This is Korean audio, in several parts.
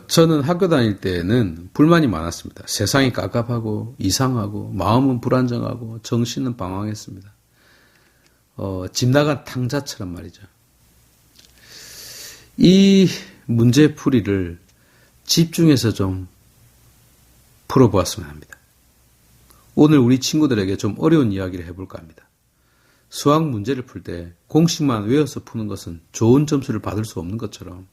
저는 학교 다닐 때는 불만이 많았습니다. 세상이 깝깝하고 이상하고 마음은 불안정하고 정신은 방황했습니다. 집 나간 탕자처럼 말이죠. 이 문제풀이를 집중해서 좀 풀어보았으면 합니다. 오늘 우리 친구들에게 좀 어려운 이야기를 해볼까 합니다. 수학 문제를 풀 때 공식만 외워서 푸는 것은 좋은 점수를 받을 수 없는 것처럼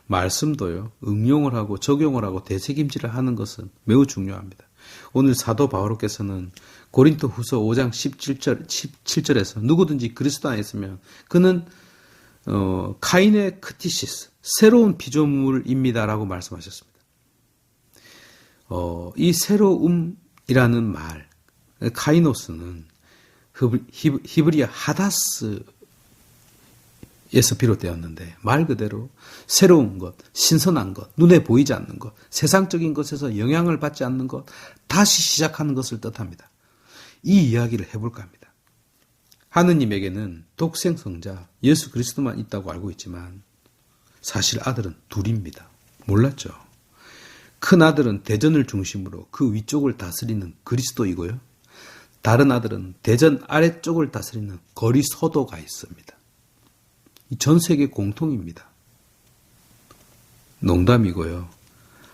말씀도요, 응용을 하고 적용을 하고 되새김질을 하는 것은 매우 중요합니다. 오늘 사도 바오로께서는 고린도 후서 5장 17절에서 누구든지 그리스도 안에 있으면 그는 카이네 크티시스, 새로운 피조물입니다라고 말씀하셨습니다. 이 새로움이라는 말, 카이노스는 히브리어 하다스에서 비롯되었는데 말 그대로 새로운 것, 신선한 것, 눈에 보이지 않는 것, 세상적인 것에서 영향을 받지 않는 것, 다시 시작하는 것을 뜻합니다. 이 이야기를 해볼까 합니다. 하느님에게는 독생성자 예수 그리스도만 있다고 알고 있지만 사실 아들은 둘입니다. 몰랐죠? 큰 아들은 대전을 중심으로 그 위쪽을 다스리는 그리스도이고요. 다른 아들은 대전 아래쪽을 다스리는 거리서도가 있습니다. 전 세계 공통입니다. 농담이고요.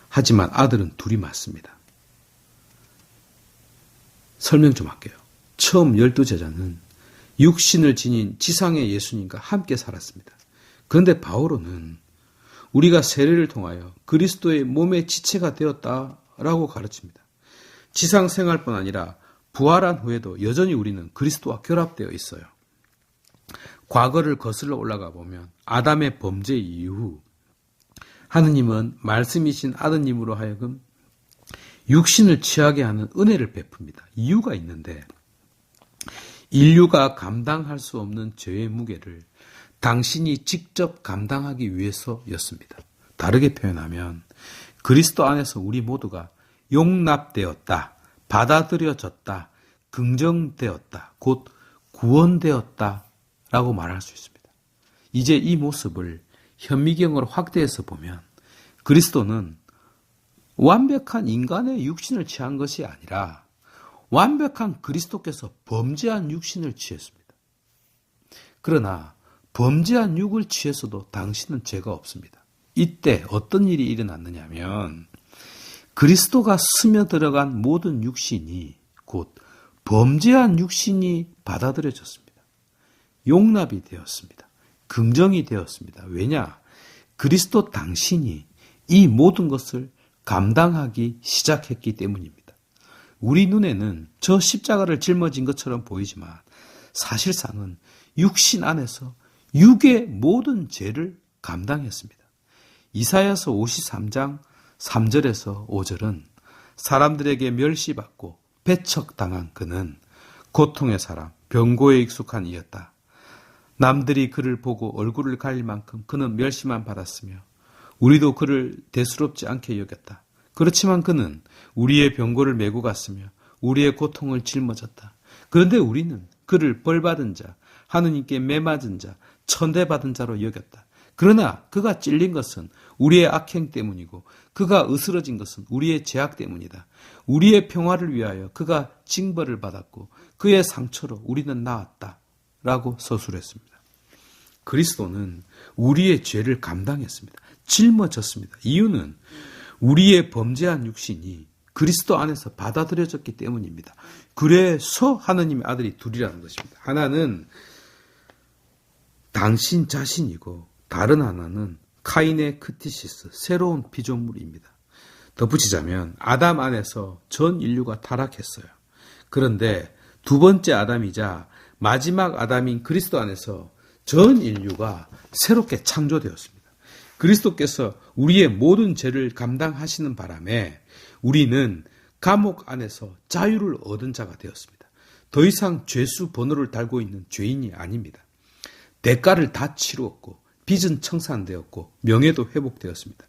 하지만 아들은 둘이 맞습니다. 설명 좀 할게요. 처음 12제자는 육신을 지닌 지상의 예수님과 함께 살았습니다. 그런데 바오로는 우리가 세례를 통하여 그리스도의 몸의 지체가 되었다라고 가르칩니다. 지상 생활뿐 아니라 부활한 후에도 여전히 우리는 그리스도와 결합되어 있어요. 과거를 거슬러 올라가 보면 아담의 범죄 이후 하느님은 말씀이신 아드님으로 하여금 육신을 취하게 하는 은혜를 베풉니다. 이유가 있는데 인류가 감당할 수 없는 죄의 무게를 당신이 직접 감당하기 위해서였습니다. 다르게 표현하면 그리스도 안에서 우리 모두가 용납되었다, 받아들여졌다, 긍정되었다, 곧 구원되었다 라고 말할 수 있습니다. 이제 이 모습을 현미경으로 확대해서 보면 그리스도는 완벽한 인간의 육신을 취한 것이 아니라 완벽한 그리스도께서 범죄한 육신을 취했습니다. 그러나 범죄한 육을 취해서도 당신은 죄가 없습니다. 이때 어떤 일이 일어났느냐 하면 그리스도가 스며들어간 모든 육신이 곧 범죄한 육신이 받아들여졌습니다. 용납이 되었습니다. 긍정이 되었습니다. 왜냐? 그리스도 당신이 이 모든 것을 감당하기 시작했기 때문입니다. 우리 눈에는 저 십자가를 짊어진 것처럼 보이지만 사실상은 육신 안에서 육의 모든 죄를 감당했습니다. 이사야서 53장 3절에서 5절은 사람들에게 멸시받고 배척당한 그는 고통의 사람, 병고에 익숙한 이였다. 남들이 그를 보고 얼굴을 가릴 만큼 그는 멸시만 받았으며 우리도 그를 대수롭지 않게 여겼다. 그렇지만 그는 우리의 병고를 메고 갔으며 우리의 고통을 짊어졌다. 그런데 우리는 그를 벌받은 자, 하느님께 매맞은 자, 천대받은 자로 여겼다. 그러나 그가 찔린 것은 우리의 악행 때문이고 그가 으스러진 것은 우리의 죄악 때문이다. 우리의 평화를 위하여 그가 징벌을 받았고 그의 상처로 우리는 나았다. 라고 서술했습니다. 그리스도는 우리의 죄를 감당했습니다. 짊어졌습니다. 이유는 우리의 범죄한 육신이 그리스도 안에서 받아들여졌기 때문입니다. 그래서 하느님의 아들이 둘이라는 것입니다. 하나는 당신 자신이고 다른 하나는 카인의 크티시스, 새로운 피조물입니다. 덧붙이자면 아담 안에서 전 인류가 타락했어요. 그런데 두 번째 아담이자 마지막 아담인 그리스도 안에서 전 인류가 새롭게 창조되었습니다. 그리스도께서 우리의 모든 죄를 감당하시는 바람에 우리는 감옥 안에서 자유를 얻은 자가 되었습니다. 더 이상 죄수 번호를 달고 있는 죄인이 아닙니다. 대가를 다 치루었고 빚은 청산되었고 명예도 회복되었습니다.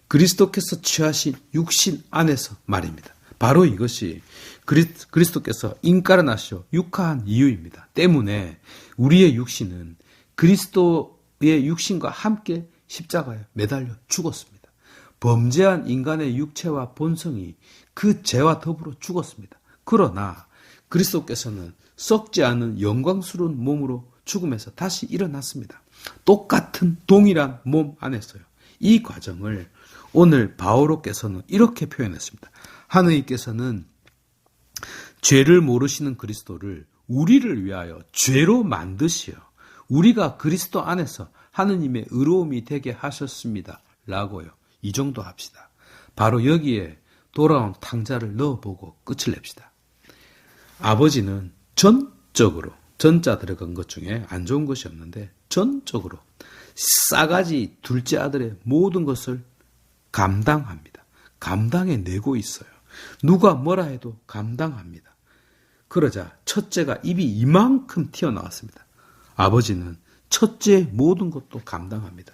그리스도께서 취하신 육신 안에서 말입니다. 바로 이것이 그리스도께서 인카르나시오, 육화한 이유입니다. 때문에 우리의 육신은 그리스도의 육신과 함께 십자가에 매달려 죽었습니다. 범죄한 인간의 육체와 본성이 그 죄와 더불어 죽었습니다. 그러나 그리스도께서는 썩지 않은 영광스러운 몸으로 죽음에서 다시 일어났습니다. 똑같은 동일한 몸 안에서요. 이 과정을 오늘 바오로께서는 이렇게 표현했습니다. 하느님께서는 죄를 모르시는 그리스도를 우리를 위하여 죄로 만드시어 우리가 그리스도 안에서 하느님의 의로움이 되게 하셨습니다. 라고요. 이 정도 합시다. 바로 여기에 돌아온 탕자를 넣어보고 끝을 냅시다. 아버지는 전적으로, 전자 들어간 것 중에 안 좋은 것이 없는데 전적으로 싸가지 둘째 아들의 모든 것을 감당합니다. 감당해내고 있어요. 누가 뭐라 해도 감당합니다. 그러자 첫째가 입이 이만큼 튀어나왔습니다. 아버지는 첫째의 모든 것도 감당합니다.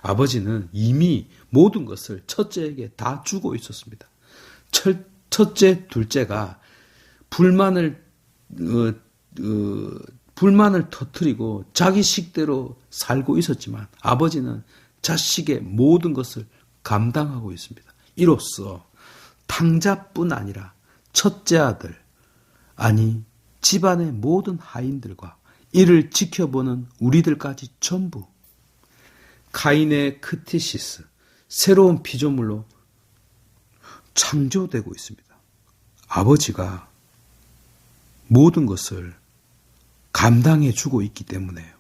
아버지는 이미 모든 것을 첫째에게 다 주고 있었습니다. 첫째, 둘째가 불만을 터뜨리고 자기 식대로 살고 있었지만 아버지는 자식의 모든 것을 감당하고 있습니다. 이로써 탕자뿐 아니라 첫째 아들, 아니 집안의 모든 하인들과 이를 지켜보는 우리들까지 전부 카인의 크티시스, 새로운 피조물로 창조되고 있습니다. 아버지가 모든 것을 감당해 주고 있기 때문에요.